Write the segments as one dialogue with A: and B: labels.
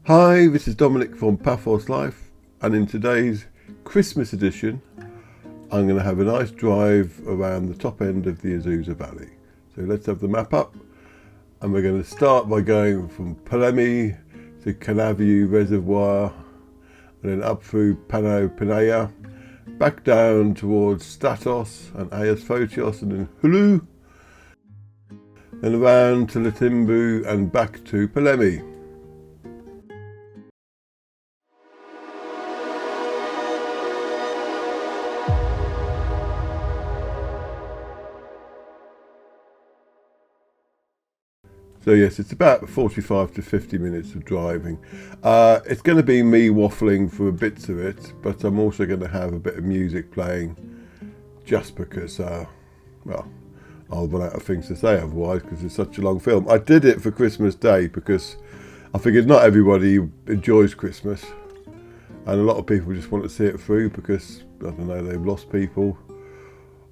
A: Hi, this is Dominic from Paphos Life, and in today's Christmas edition I'm going to have a nice drive around the top end of the Azusa Valley. So let's have the map up, and we're going to start by going from Polemi to Kannaviou Reservoir, and then up through Pano Panagia, back down towards Statos and Photios and then Choulou, then around to Letymbou and back to Polemi. So yes, it's about 45 to 50 minutes of driving. It's going to be me waffling for bits of it, but I'm also going to have a bit of music playing just because, well, I'll run out of things to say otherwise because it's such a long film. I did it for Christmas Day because I figured not everybody enjoys Christmas, and a lot of people just want to see it through because, I don't know, they've lost people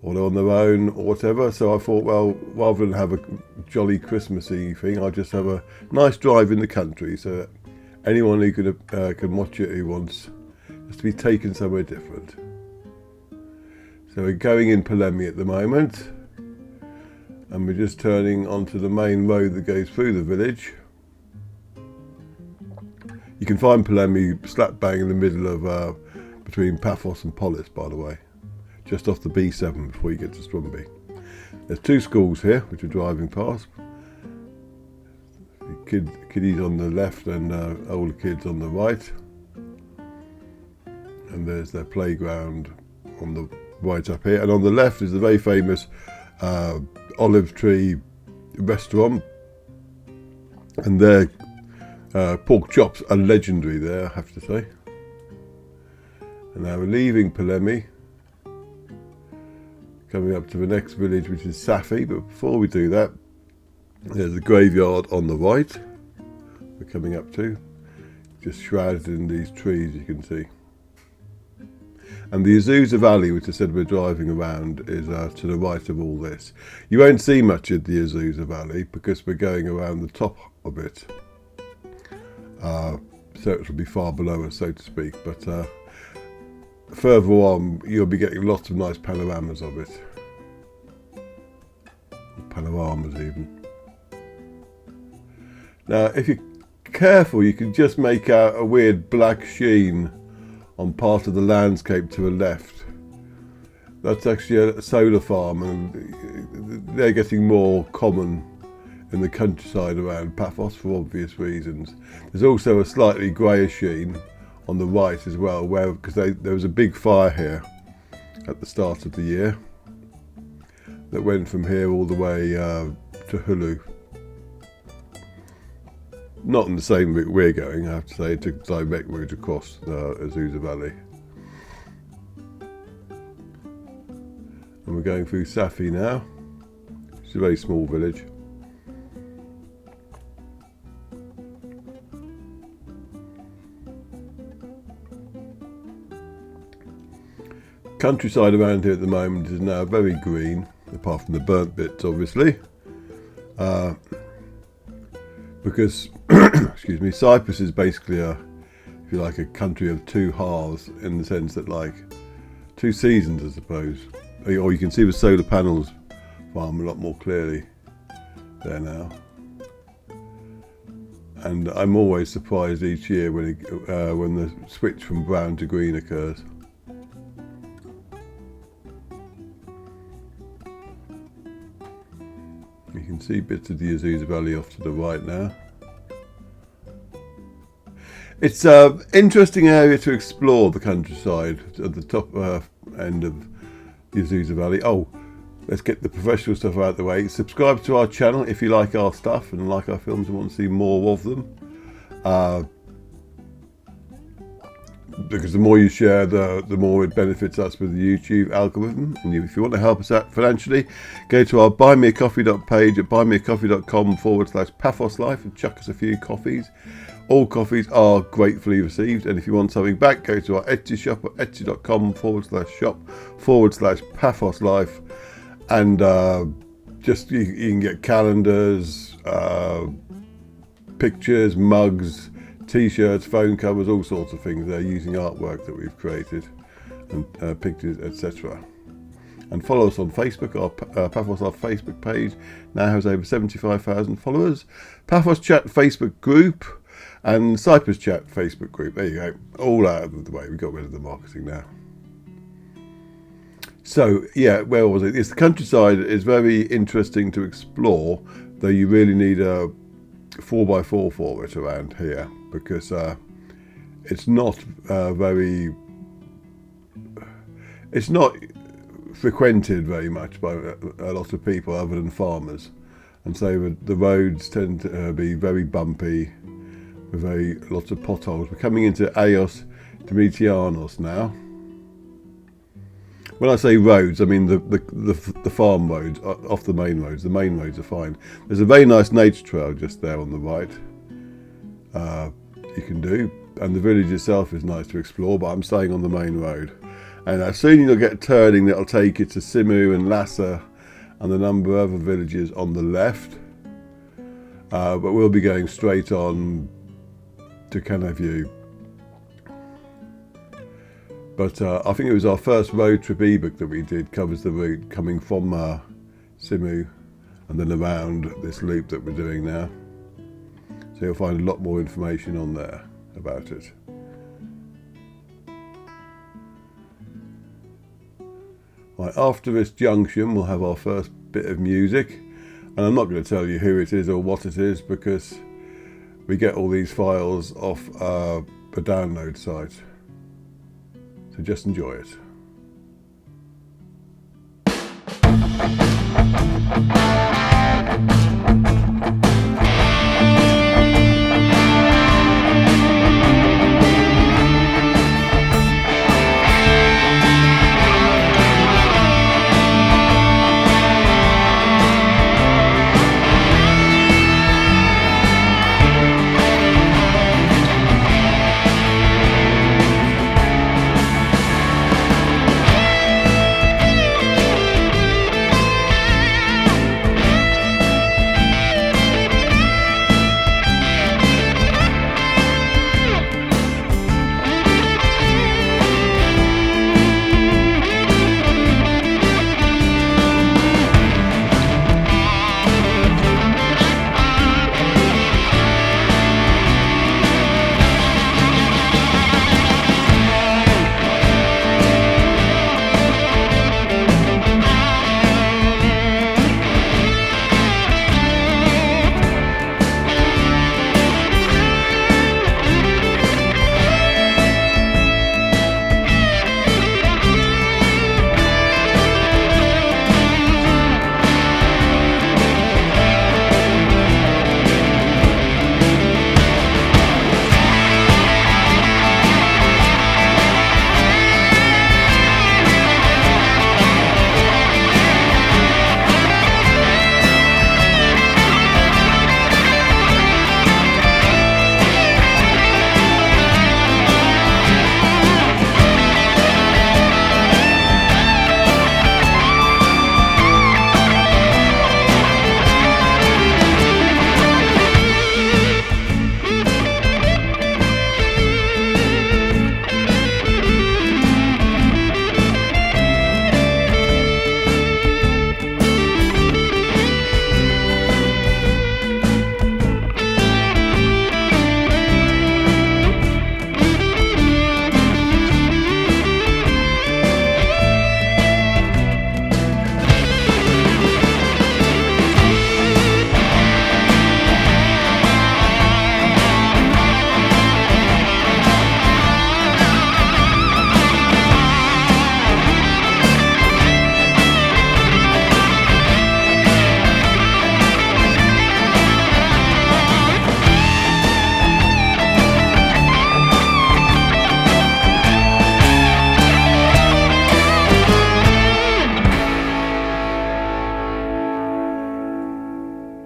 A: or they're on their own or whatever. So I thought, well, rather than have a jolly Christmassy thing, I'll just have a nice drive in the country so that anyone who can watch it who wants just to be taken somewhere different. So we're going in Polemi at the moment, and we're just turning onto the main road that goes through the village. You can find Polemi slap bang in the middle of between Paphos and Polis, by the way, just off the B7 before you get to Strumby. There's two schools here which we're driving past. Kiddies on the left and older kids on the right. And there's their playground on the right up here. And on the left is the very famous olive tree restaurant. And their pork chops are legendary there, I have to say. And now we're leaving Polemi, coming up to the next village, which is Safi. But before we do that, there's a graveyard on the right we're coming up to, just shrouded in these trees, you can see. And the Azusa Valley, which I said we're driving around, is to the right of all this. You won't see much of the Azusa Valley because we're going around the top of it, so it will be far below us, so to speak. But further on, you'll be getting lots of nice panoramas of it. Panoramas even. Now, if you're careful, you can just make out a weird black sheen on part of the landscape to the left. That's actually a solar farm, and they're getting more common in the countryside around Paphos for obvious reasons. There's also a slightly greyish sheen on the right as well, because there was a big fire here at the start of the year that went from here all the way to Choulou. Not in the same route we're going, I have to say. It took a direct route across the Azusa Valley. And we're going through Safi now. It's a very small village. Countryside around here at the moment is now very green, apart from the burnt bits, obviously, because excuse me, Cyprus is basically if you like, a country of two halves, in the sense that, like, two seasons, I suppose. Or you can see the solar panels farm a lot more clearly there now. And I'm always surprised each year when the switch from brown to green occurs. You can see bits of the Azusa Valley off to the right now. It's an interesting area to explore, the countryside at the top end of the Azusa Valley. Oh, let's get the professional stuff out of the way. Subscribe to our channel if you like our stuff and like our films and want to see more of them. Because the more you share, the more it benefits us with the YouTube algorithm. And if you want to help us out financially, go to our Buy Me a Coffee page at buymeacoffee.com/PaphosLife and chuck us a few coffees. All coffees are gratefully received. And if you want something back, go to our Etsy shop at etsy.com/shop/PaphosLife. And just you can get calendars, pictures, mugs, t-shirts, phone covers, all sorts of things there using artwork that we've created and pictures, etc. And follow us on Facebook. Our Paphos, our Facebook page, now has over 75,000 followers. Paphos Chat Facebook group and Cyprus Chat Facebook group. There you go. All out of the way. We got rid of the marketing now. So, yeah, where was it? Yes, the countryside is very interesting to explore, though you really need a 4x4 for it around here, because it's not it's not frequented very much by a lot of people other than farmers, and so the roads tend to be very bumpy with lots of potholes. We're coming into Agios Dimitrianos now. When I say roads, I mean the farm roads off the main roads. The main roads are fine. There's a very nice nature trail just there on the right you can do, and the village itself is nice to explore, but I'm staying on the main road. And soon you'll get turning that'll take you to Simu and Lassa and a number of other villages on the left. But we'll be going straight on to Kannaviou. But I think it was our first road trip ebook that we did, covers the route coming from Simu and then around this loop that we're doing now. So you'll find a lot more information on there about it. Right, after this junction we'll have our first bit of music, and I'm not going to tell you who it is or what it is because we get all these files off a download site. So just enjoy it.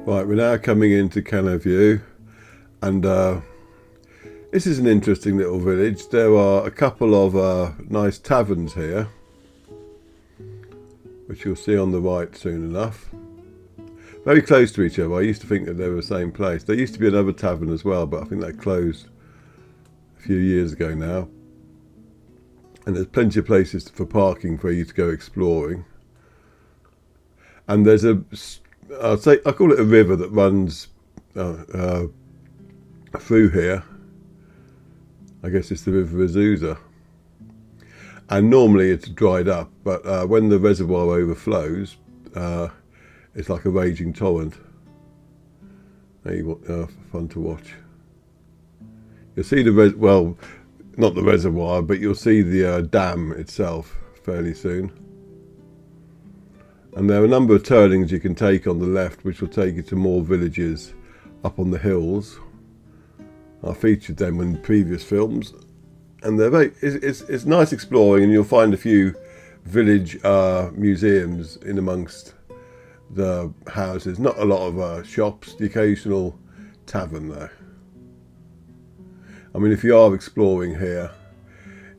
A: Right, we're now coming into Kannaviou, and this is an interesting little village. There are a couple of nice taverns here, which you'll see on the right soon enough. Very close to each other. I used to think that they were the same place. There used to be another tavern as well, but I think that closed few years ago now. And there's plenty of places for parking for you to go exploring. And there's I call it a river that runs through here. I guess it's the River Azusa. And normally it's dried up, but when the reservoir overflows, it's like a raging torrent. Fun to watch. You'll see well, not the reservoir, but you'll see the dam itself fairly soon. And there are a number of turnings you can take on the left, which will take you to more villages up on the hills. I featured them in previous films, and they're it's nice exploring, and you'll find a few village museums in amongst the houses. Not a lot of shops, the occasional tavern though. I mean, if you are exploring here,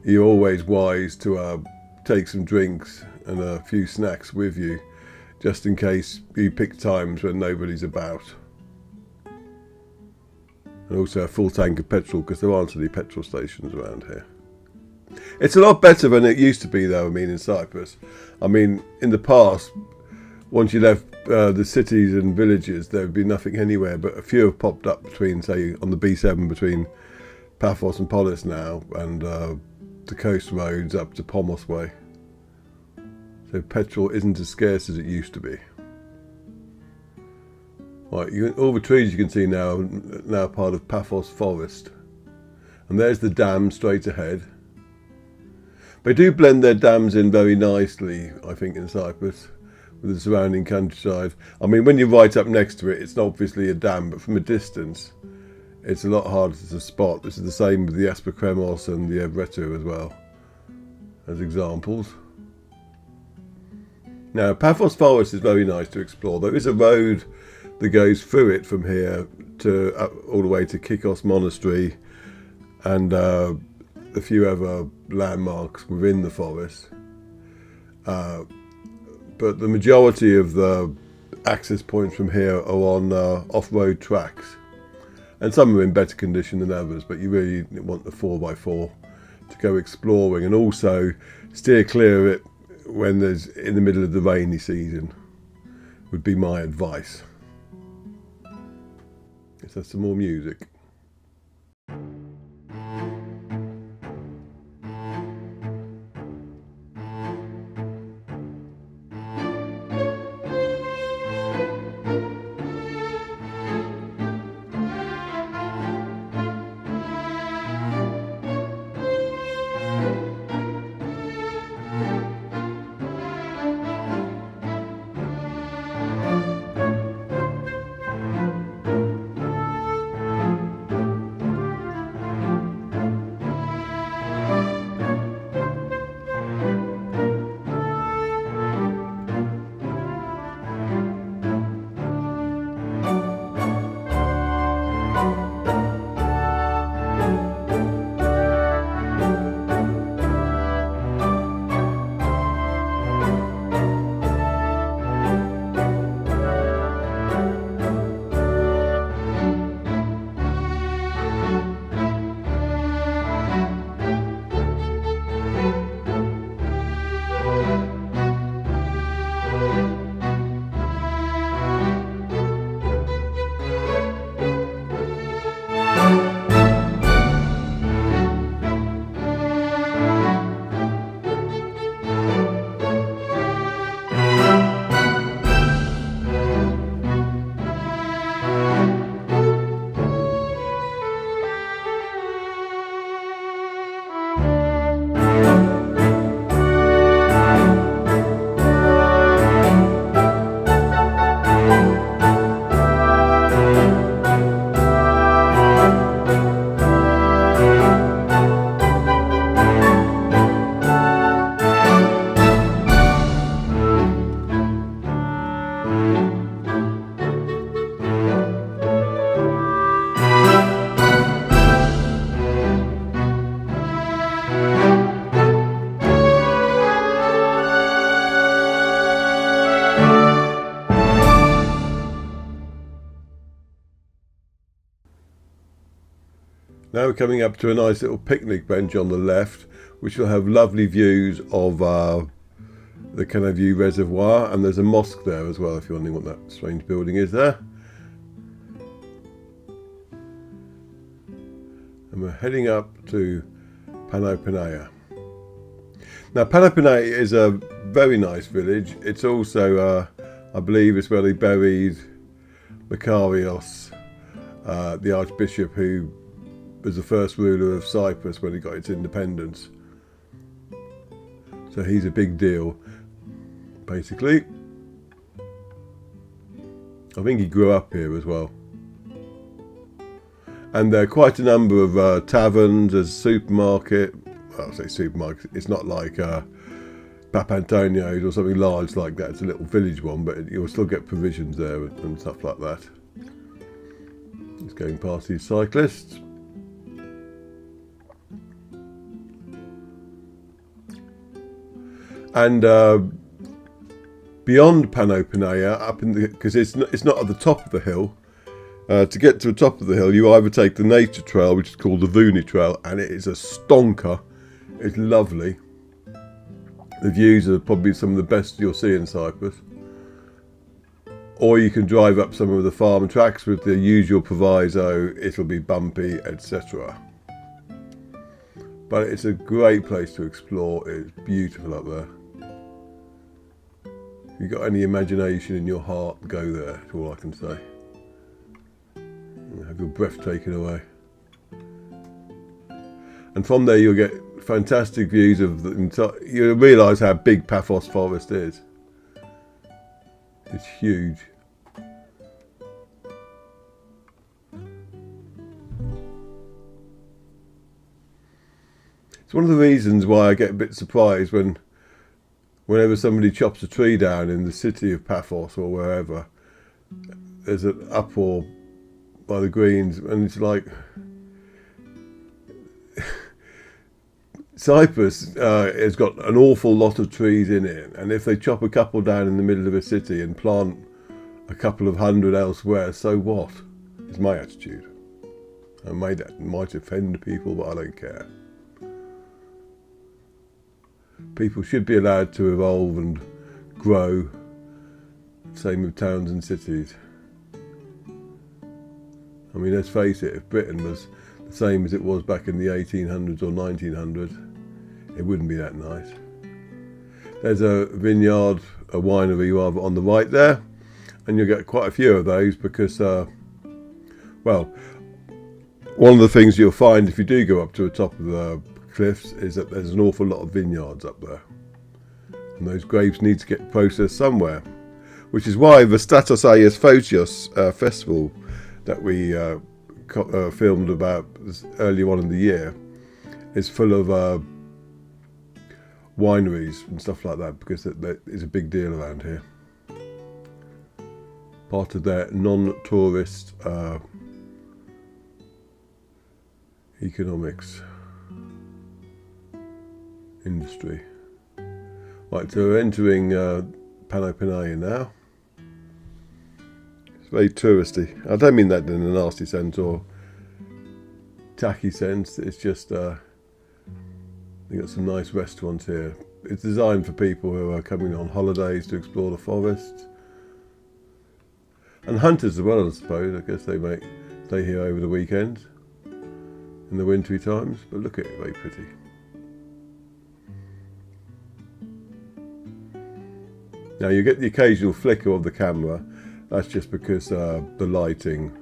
A: you're always wise to take some drinks and a few snacks with you, just in case you pick times when nobody's about. And also a full tank of petrol, because there aren't any petrol stations around here. It's a lot better than it used to be though, I mean, in Cyprus. I mean, in the past, once you left the cities and villages, there would be nothing anywhere, but a few have popped up between, say, on the B7 between Paphos and Polis now, and the coast roads up to Pomos way. So petrol isn't as scarce as it used to be. Right, all the trees you can see now part of Paphos forest. And there's the dam straight ahead. They do blend their dams in very nicely, I think, in Cyprus, with the surrounding countryside. I mean, when you're right up next to it, it's obviously a dam, but from a distance, it's a lot harder to spot. This is the same with the Asperkremos and the Evretu as well, as examples. Now, Paphos Forest is very nice to explore. There is a road that goes through it from here to all the way to Kikos Monastery and a few other landmarks within the forest. But the majority of the access points from here are on off-road tracks. And some are in better condition than others, but you really want the 4x4 to go exploring, and also steer clear of it when there's in the middle of the rainy season, would be my advice. Let's have some more music. Now we're coming up to a nice little picnic bench on the left, which will have lovely views of the Kannaviou reservoir, and there's a mosque there as well, if you're wondering what that strange building is there. And we're heading up to Pano Panagia. Now Pano Panagia is a very nice village. It's also, I believe it's where they buried Makarios, the Archbishop who was the first ruler of Cyprus when it got its independence. So he's a big deal, basically. I think he grew up here as well. And there are quite a number of taverns, there's a supermarket. Well, I say supermarket, it's not like Papantonio's or something large like that. It's a little village one, but you'll still get provisions there and stuff like that. Just going past these cyclists. And beyond Pano Panagia, up in the, because it's not at the top of the hill. To get to the top of the hill, you either take the nature trail, which is called the Vouni Trail, and it is a stonker. It's lovely. The views are probably some of the best you'll see in Cyprus. Or you can drive up some of the farm tracks with the usual proviso, it'll be bumpy, etc. But it's a great place to explore. It's beautiful up there. If you've got any imagination in your heart, go there, that's all I can say. Have your breath taken away. And from there you'll get fantastic views of the entire, you'll realise how big Paphos forest is. It's huge. It's one of the reasons why I get a bit surprised whenever somebody chops a tree down in the city of Paphos or wherever. There's an uproar by the Greens, and it's like Cyprus has got an awful lot of trees in it, and if they chop a couple down in the middle of a city and plant a couple of hundred elsewhere, so what? It's my attitude. That might offend people, but I don't care. People should be allowed to evolve and grow. Same with towns and cities. I mean, let's face it, if Britain was the same as it was back in the 1800s or 1900s, it wouldn't be that nice. There's a vineyard, a winery rather, on the right there, and you'll get quite a few of those because, well, one of the things you'll find if you do go up to the top of the cliffs is that there's an awful lot of vineyards up there. And those grapes need to get processed somewhere, which is why the Statos festival that we filmed about earlier on in the year is full of wineries and stuff like that, because that is a big deal around here. Part of their non-tourist economics industry. Right, so we're entering Pano Panagia now. It's very touristy. I don't mean that in a nasty sense or tacky sense. It's just you've got some nice restaurants here. It's designed for people who are coming on holidays to explore the forests. And hunters as well, I suppose. I guess they might stay here over the weekends in the wintry times. But look at it, very pretty. Now you get the occasional flicker of the camera. That's just because the lighting,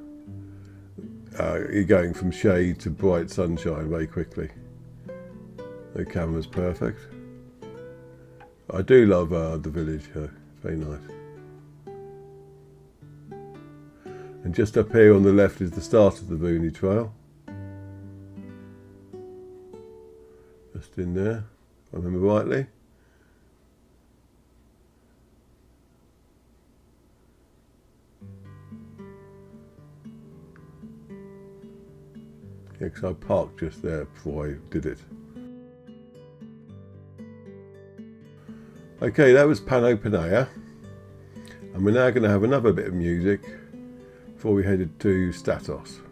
A: you're going from shade to bright sunshine very quickly. The camera's perfect. I do love the village here, it's very nice. And just up here on the left is the start of the Vouni Trail. Just in there, if I remember rightly. Yeah, because I parked just there before I did it. Okay, that was Pano Panagia. And we're now going to have another bit of music before we headed to Statos.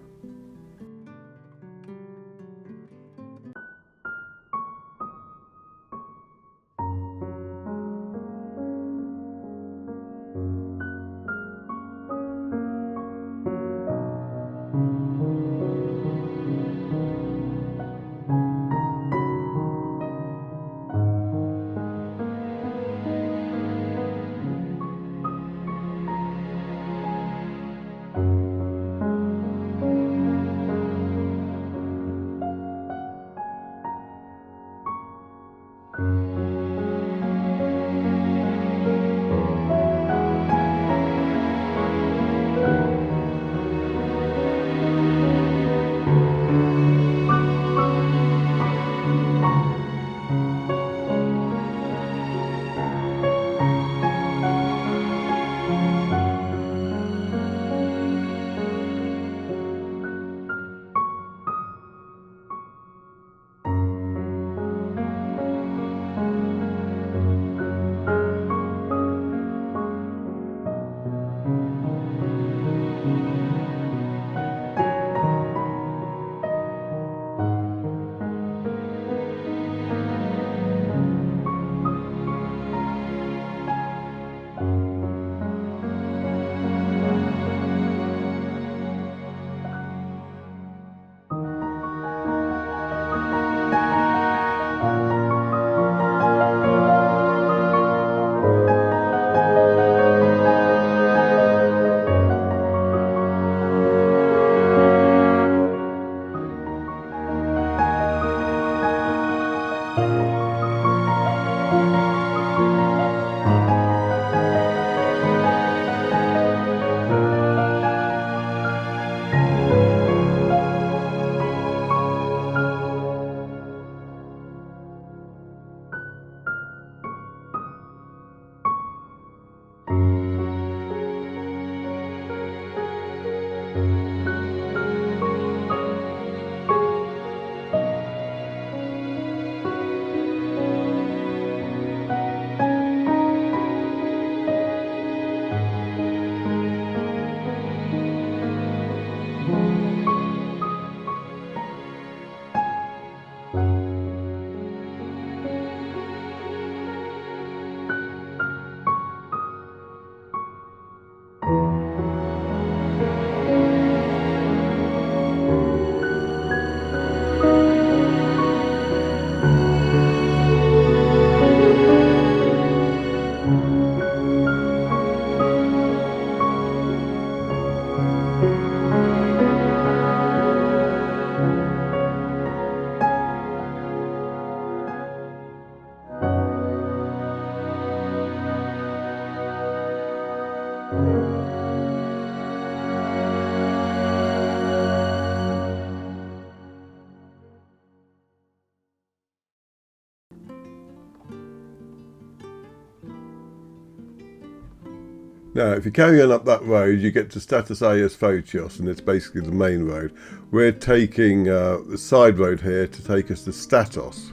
A: Now, if you carry on up that road, you get to Statos Paphos, and it's basically the main road. We're taking the side road here to take us to Statos.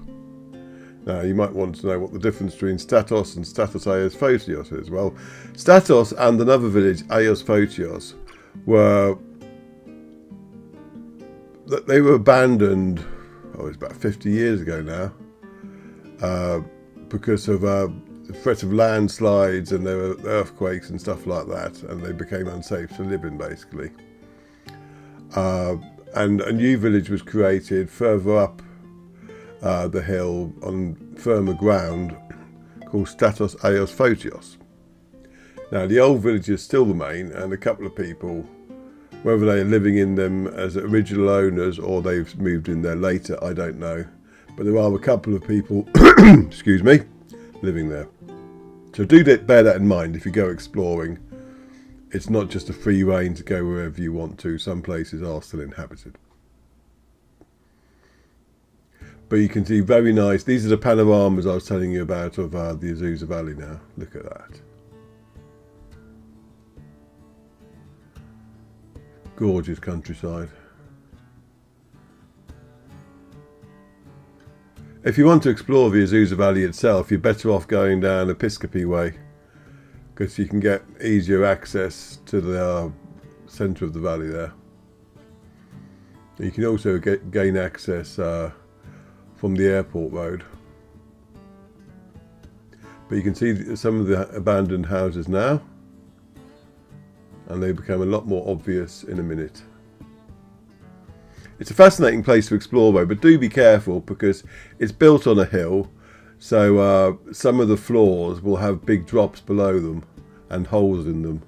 A: Now, you might want to know what the difference between Statos and Statos Paphos is. Well, Statos and another village, Paphos, were abandoned, it's about 50 years ago now, because of the threat of landslides, and there were earthquakes and stuff like that, and they became unsafe to live in, basically. And a new village was created further up the hill on firmer ground called Statos Paphos. Now, the old villages still remain, and a couple of people, whether they're living in them as original owners or they've moved in there later, I don't know. But there are a couple of people, excuse me, living there. So do bear that in mind if you go exploring. It's not just a free rein to go wherever you want to. Some places are still inhabited. But you can see very nice, these are the panoramas I was telling you about of the Azusa Valley now. Look at that. Gorgeous countryside. If you want to explore the Azusa Valley itself, you're better off going down Episcopi Way, because you can get easier access to the centre of the valley there. You can also gain access from the airport road. But you can see some of the abandoned houses now, and they become a lot more obvious in a minute. It's a fascinating place to explore though, but do be careful because it's built on a hill, so some of the floors will have big drops below them and holes in them.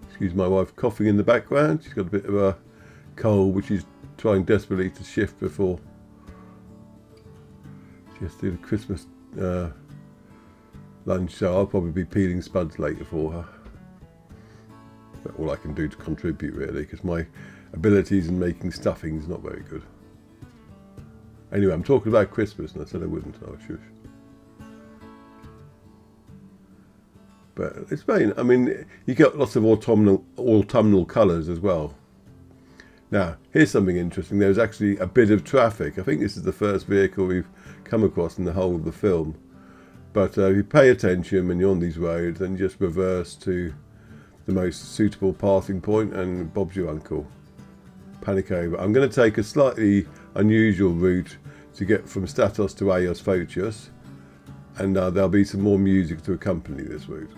A: Excuse my wife coughing in the background. She's got a bit of a cold which she's trying desperately to shift before she has to do the Christmas lunch, so I'll probably be peeling spuds later for her. That's all I can do to contribute really, because my abilities in making stuffing is not very good. Anyway, I'm talking about Christmas and I said I wouldn't. Oh, shush. But it's very, I mean, you get lots of autumnal colours as well. Now, here's something interesting. There's actually a bit of traffic. I think this is the first vehicle we've come across in the whole of the film. But if you pay attention when you're on these roads, then just reverse to the most suitable passing point and Bob's your uncle. Panic over. I'm going to take a slightly unusual route to get from Statos to Paphos, and there'll be some more music to accompany this route.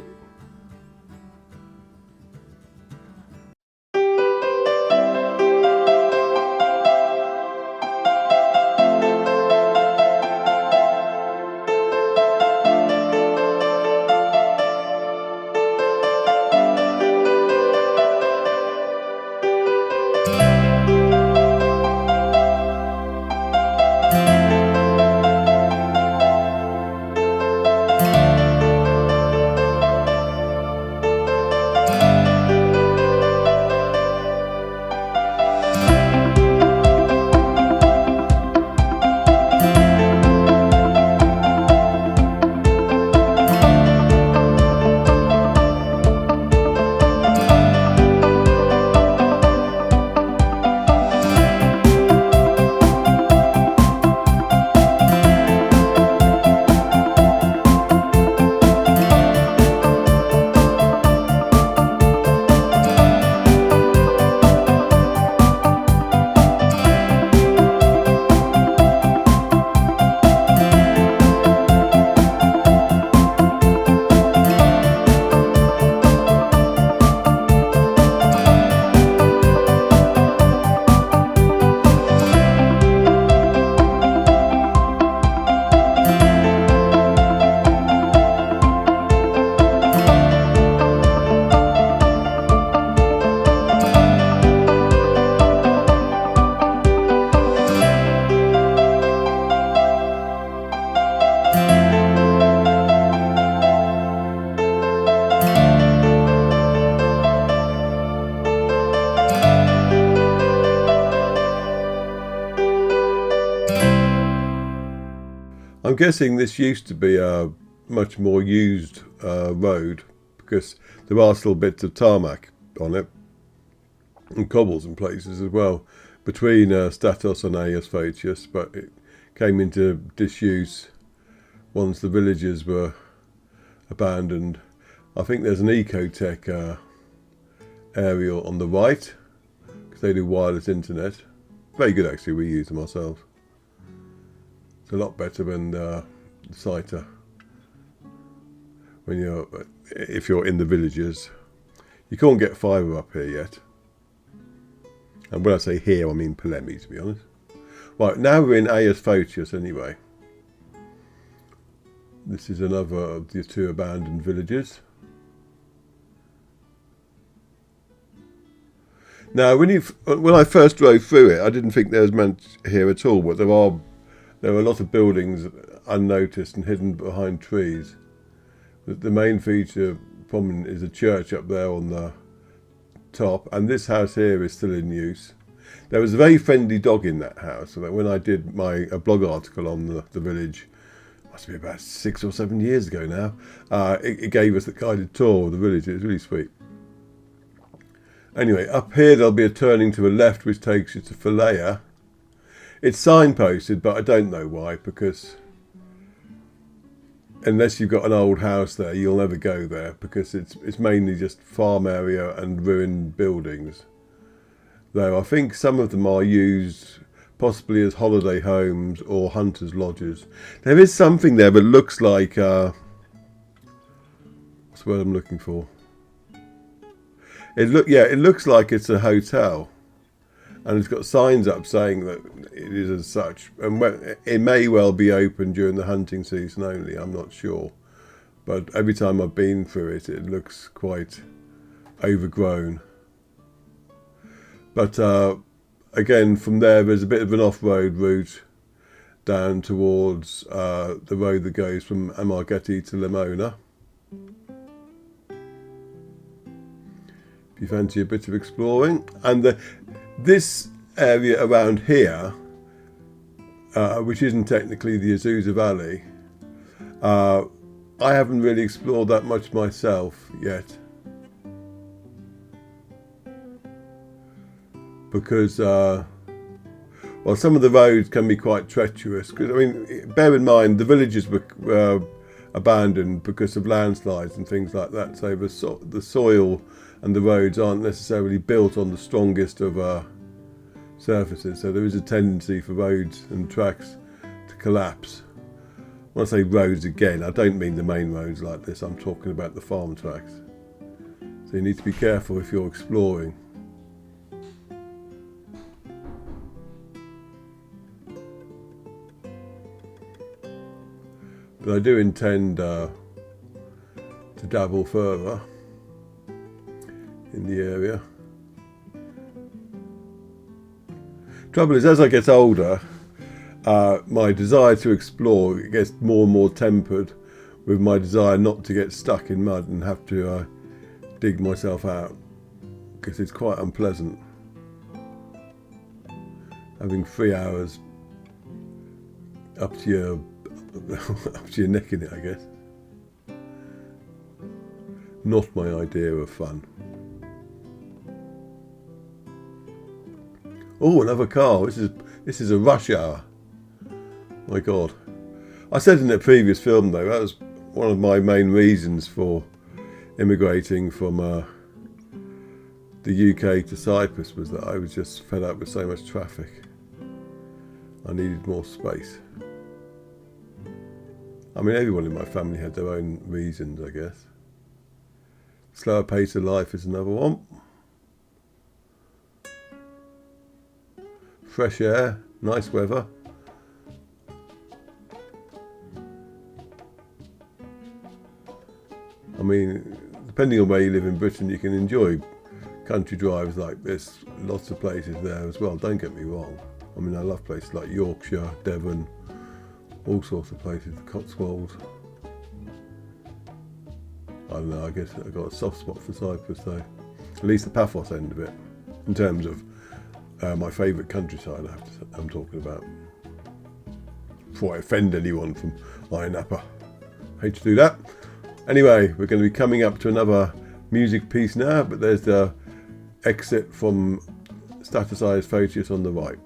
A: I'm guessing this used to be a much more used road, because there are still bits of tarmac on it and cobbles in places as well between Statos and Phaceous, but it came into disuse once the villages were abandoned. I think there's an Ecotech area on the right, because they do wireless internet. Very good actually, we use them ourselves. It's a lot better than the CITA if you're in the villages. You can't get fibre up here yet. And when I say here, I mean Polemi, to be honest. Right, now we're in Phaceous anyway. This is another of the 2 abandoned villages. Now, when I first drove through it, I didn't think there was much here at all, but there are a lot of buildings unnoticed and hidden behind trees. The main feature prominent is a church up there on the top, and this house here is still in use. There was a very friendly dog in that house, so that when I did a blog article on the village, must be about 6 or 7 years ago now, it gave us the guided tour of the village. It was really sweet. Anyway, up here there'll be a turning to the left which takes you to Falea. It's signposted, but I don't know why, because unless you've got an old house there, you'll never go there, because it's mainly just farm area and ruined buildings. Though I think some of them are used possibly as holiday homes or hunters' lodges. There is something there that looks like what's the word I'm looking for? It looks like it's a hotel, and it's got signs up saying that it is as such, and it may well be open during the hunting season only, I'm not sure, but every time I've been through it, it looks quite overgrown. But again, from there's a bit of an off-road route down towards the road that goes from Amargeti to Limona. If you fancy a bit of exploring. And this area around here, which isn't technically the Azusa Valley, I haven't really explored that much myself yet. Because, well, some of the roads can be quite treacherous. Because, I mean, bear in mind, the villages were abandoned because of landslides and things like that. So the soil and the roads aren't necessarily built on the strongest of surfaces. So there is a tendency for roads and tracks to collapse. When I say roads again, I don't mean the main roads like this. I'm talking about the farm tracks. So you need to be careful if you're exploring. But I do intend to dabble further in the area. Trouble is, as I get older, my desire to explore gets more and more tempered with my desire not to get stuck in mud and have to dig myself out, because it's quite unpleasant having 3 hours up to your neck in it, I guess. Not my idea of fun. Oh, another car. This is a rush hour. My God. I said in the previous film though, that was one of my main reasons for immigrating from the UK to Cyprus, was that I was just fed up with so much traffic. I needed more space. I mean, everyone in my family had their own reasons, I guess. Slower pace of life is another one. Fresh air, nice weather. I mean, depending on where you live in Britain, you can enjoy country drives like this. Lots of places there as well, don't get me wrong. I mean, I love places like Yorkshire, Devon, all sorts of places, the Cotswolds. I don't know, I guess I've got a soft spot for Cyprus though. At least the Paphos end of it, in terms of my favourite countryside I'm talking about. before I offend anyone from Iron Upper. Hate to do that. Anyway, we're going to be coming up to another music piece now, but there's the exit from Statos of Paphos on the right.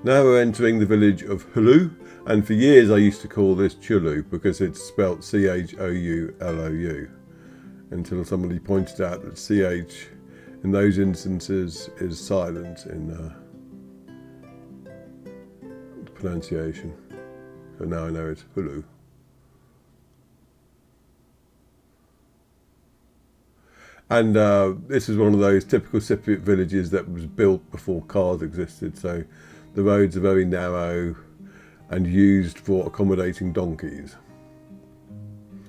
A: Now we're entering the village of Choulou, and for years I used to call this Choulou because it's spelt Choulou, until somebody pointed out that CH in those instances is silent in the pronunciation. So now I know it's Choulou. And this is one of those typical Cypriot villages that was built before cars existed, so the roads are very narrow and used for accommodating donkeys.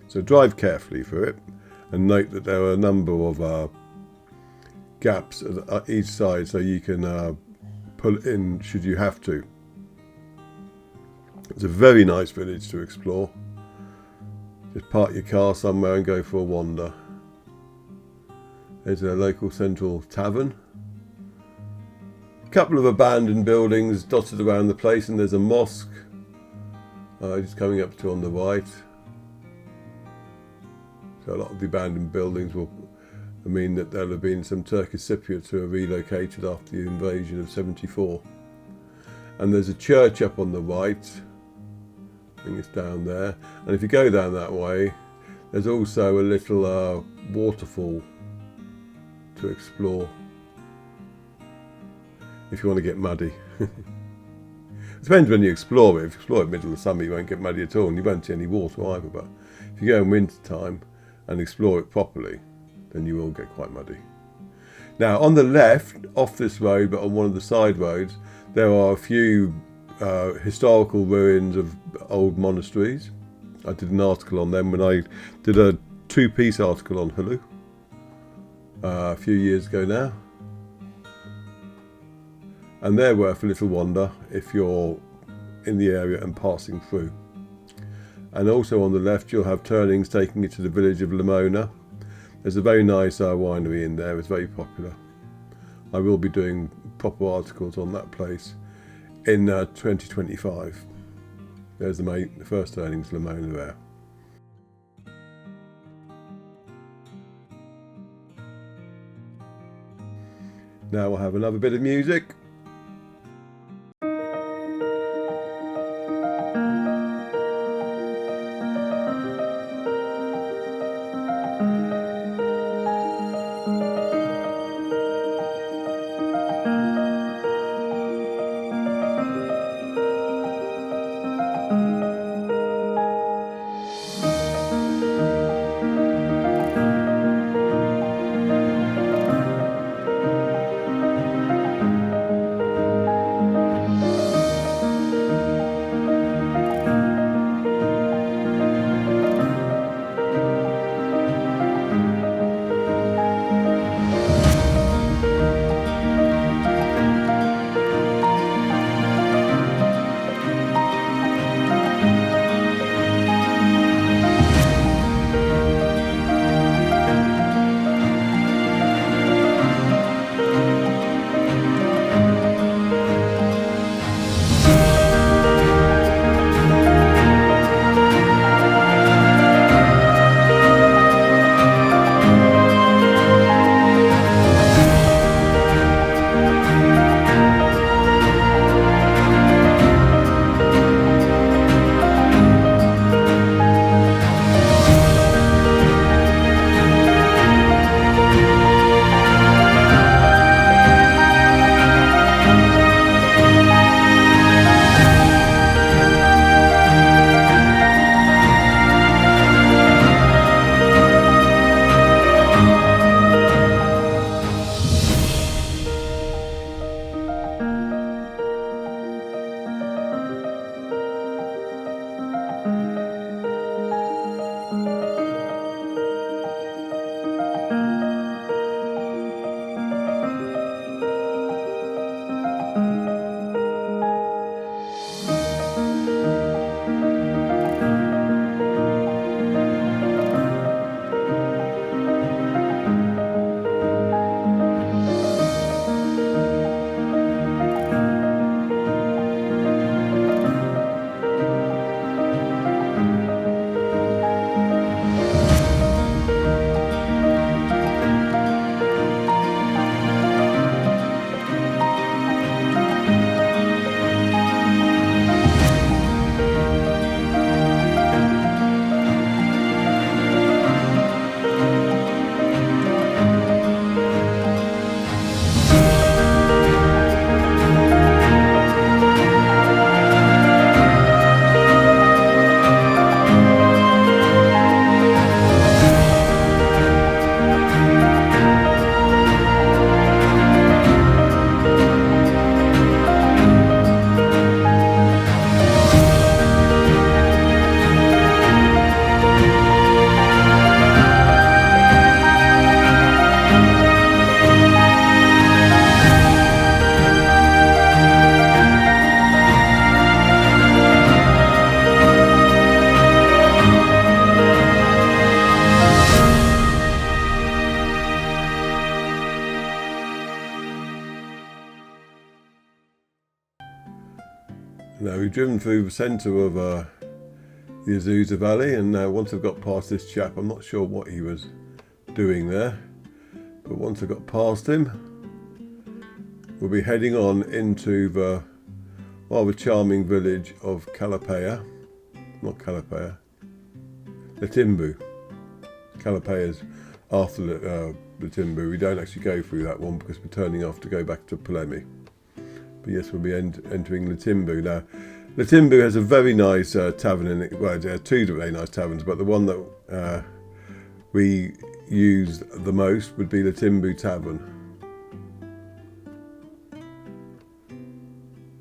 A: So drive carefully through it, and note that there are a number of gaps at each side so you can pull in should you have to. It's a very nice village to explore. Just park your car somewhere and go for a wander. There's a local central tavern. A couple of abandoned buildings dotted around the place, and there's a mosque just coming up to on the right. So a lot of the abandoned buildings will mean that there'll have been some Turkish Cypriots who are relocated after the invasion of '74. And there's a church up on the right. I think it's down there. And if you go down that way, there's also a little waterfall to explore. if you want to get muddy. It depends when you explore it. If you explore it middle of summer, you won't get muddy at all, and you won't see any water either. But if you go in winter time and explore it properly, then you will get quite muddy. Now, on the left, off this road, but on one of the side roads, there are a few historical ruins of old monasteries. I did an article on them when I did a 2-piece article on Choulou a few years ago now. And they're worth a little wander if you're in the area and passing through. And also on the left, you'll have turnings taking you to the village of Limona. There's a very nice winery in there. It's very popular. I will be doing proper articles on that place in 2025. There's the first turnings, Limona there. Now we'll have another bit of music. Now we've driven through the centre of the Azusa Valley, and once I've got past this chap, I'm not sure what he was doing there, but once I got past him, we'll be heading on into the rather charming village of Letymvou. Calapea's after Letymbou. We don't actually go through that one because we're turning off to go back to Polemi. But yes, we'll be entering Letymbou now. Letymbou has a very nice tavern in it. Well, there are two very nice taverns, but the one that we use the most would be Letymbou Tavern.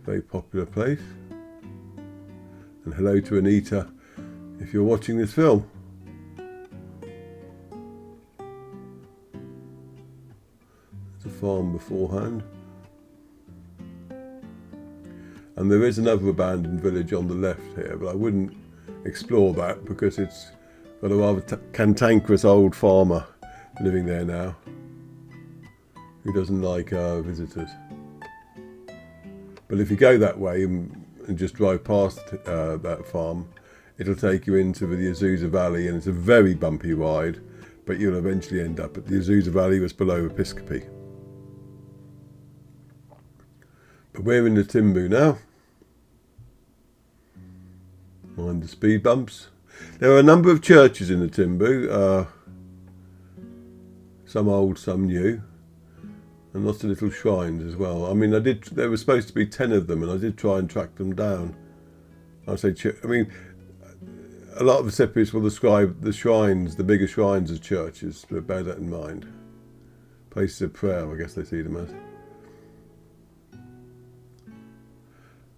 A: Very popular place. And hello to Anita if you're watching this film. There's a farm beforehand. And there is another abandoned village on the left here, but I wouldn't explore that because it's got a rather cantankerous old farmer living there now who doesn't like visitors. But if you go that way and just drive past that farm, it'll take you into the Azusa Valley, and it's a very bumpy ride, but you'll eventually end up at the Azusa Valley that's below Episcopi. But we're in Letymbou now. Mind the speed bumps. There are a number of churches in Letymbou, some old, some new, and lots of little shrines as well. I mean, there were supposed to be 10 of them, and I did try and track them down. A lot of the separatists will describe the shrines, the bigger shrines, as churches, but bear that in mind. Places of prayer, I guess they see them as.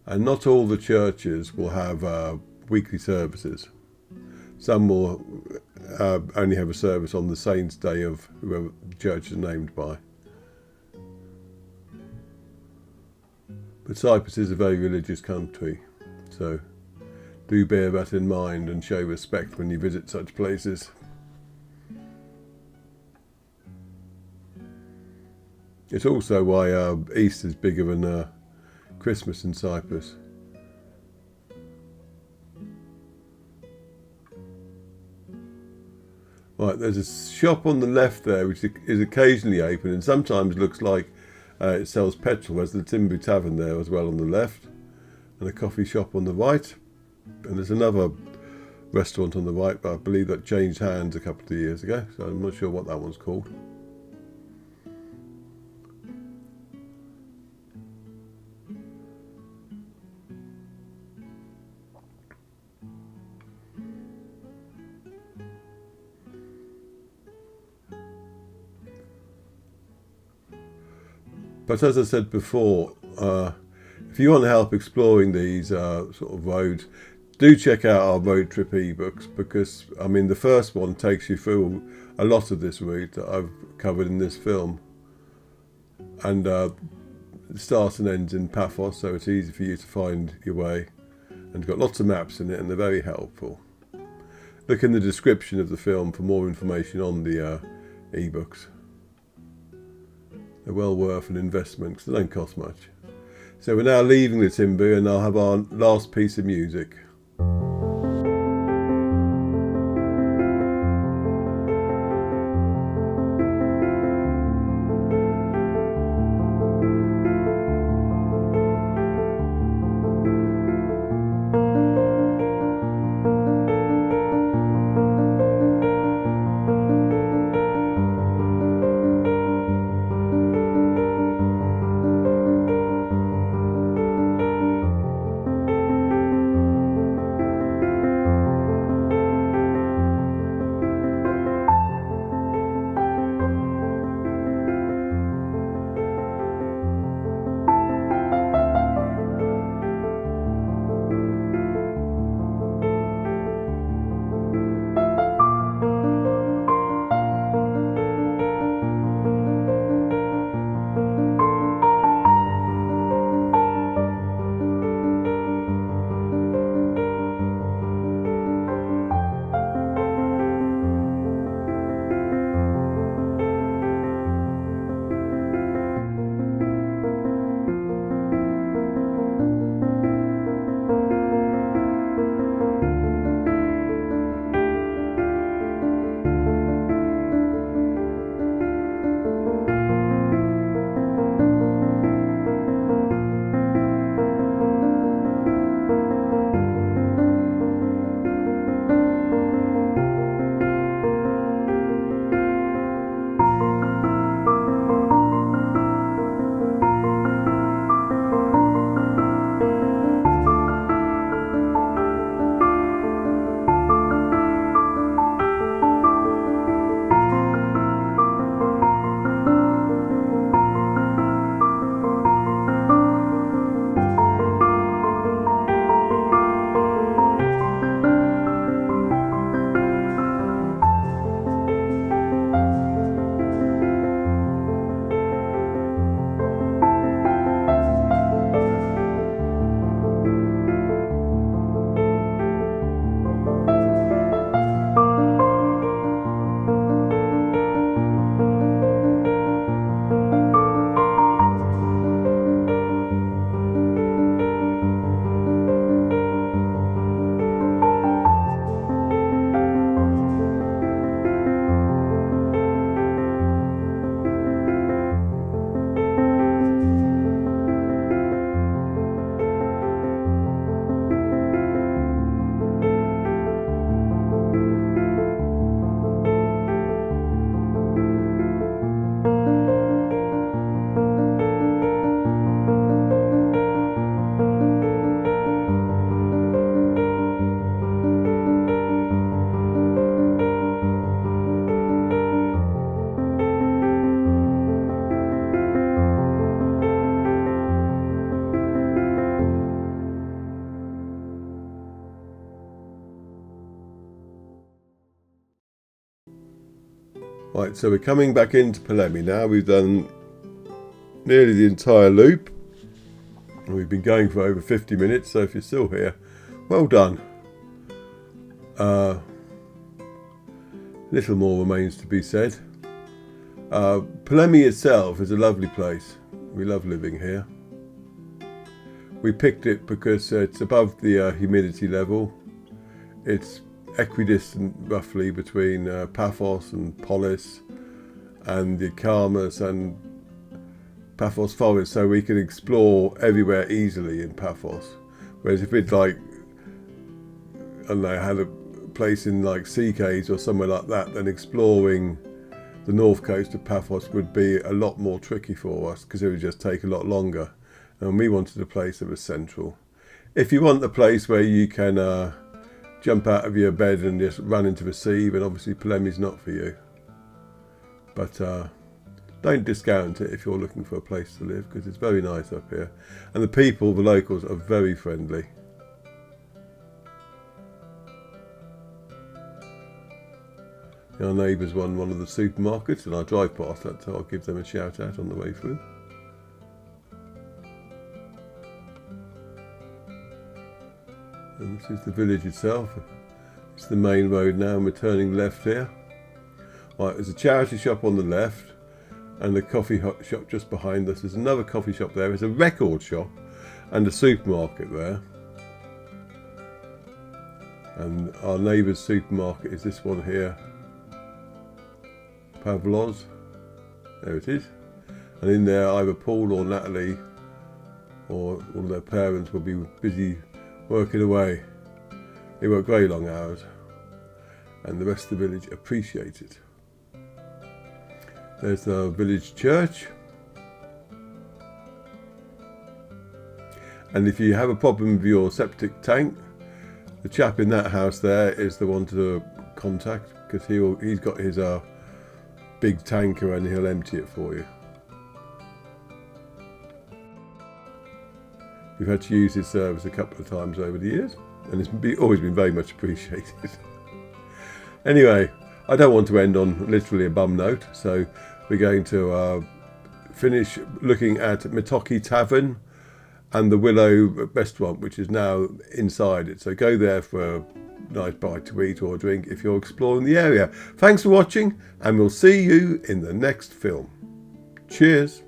A: And not all the churches will have weekly services. Some will only have a service on the saint's day of whoever the church is named by. But Cyprus is a very religious country, so do bear that in mind and show respect when you visit such places. It's also why Easter is bigger than Christmas in Cyprus. Right, there's a shop on the left there which is occasionally open and sometimes looks like it sells petrol. There's the Letymbou Tavern there as well on the left, and a coffee shop on the right, and there's another restaurant on the right, but I believe that changed hands a couple of years ago, so I'm not sure what that one's called. But as I said before, if you want help exploring these sort of roads, do check out our road trip ebooks, because I mean the first one takes you through a lot of this route that I've covered in this film, and it starts and ends in Paphos, so it's easy for you to find your way, and got lots of maps in it, and they're very helpful. Look in the description of the film for more information on the ebooks. They're well worth an investment because they don't cost much. So we're now leaving Letymbou, and I'll have our last piece of music. Right, so we're coming back into Polemi now. We've done nearly the entire loop. And we've been going for over 50 minutes, so if you're still here, well done. Little more remains to be said. Polemi itself is a lovely place. We love living here. We picked it because it's above the humidity level. It's equidistant roughly between Paphos and Polis and the Karmas and Paphos forest, so we can explore everywhere easily in Paphos. Whereas if it's like, I don't know, had a place in like Sea Caves or somewhere like that, then exploring the north coast of Paphos would be a lot more tricky for us because it would just take a lot longer. And we wanted a place that was central. If you want a place where you can jump out of your bed and just run into the sea, then obviously Polemi's not for you. But don't discount it if you're looking for a place to live, because it's very nice up here. And the people, the locals, are very friendly. Our neighbours run one of the supermarkets and I drive past that, so I'll give them a shout out on the way through. And this is the village itself. It's the main road now and we're turning left here. Right, there's a charity shop on the left and a coffee shop just behind us. There's another coffee shop there. There's a record shop and a supermarket there. And our neighbour's supermarket is this one here. Pavlos. There it is. And in there either Paul or Natalie or one of their parents will be busy working away. They work very long hours and the rest of the village appreciate it. There's the village church. And if you have a problem with your septic tank, the chap in that house there is the one to contact, because he's got his big tanker and he'll empty it for you. We've had to use his service a couple of times over the years and it's always been very much appreciated. Anyway, I don't want to end on literally a bum note, so we're going to finish looking at Mitoki Tavern and the Willow restaurant, which is now inside it. So go there for a nice bite to eat or a drink if you're exploring the area. Thanks for watching and we'll see you in the next film. Cheers.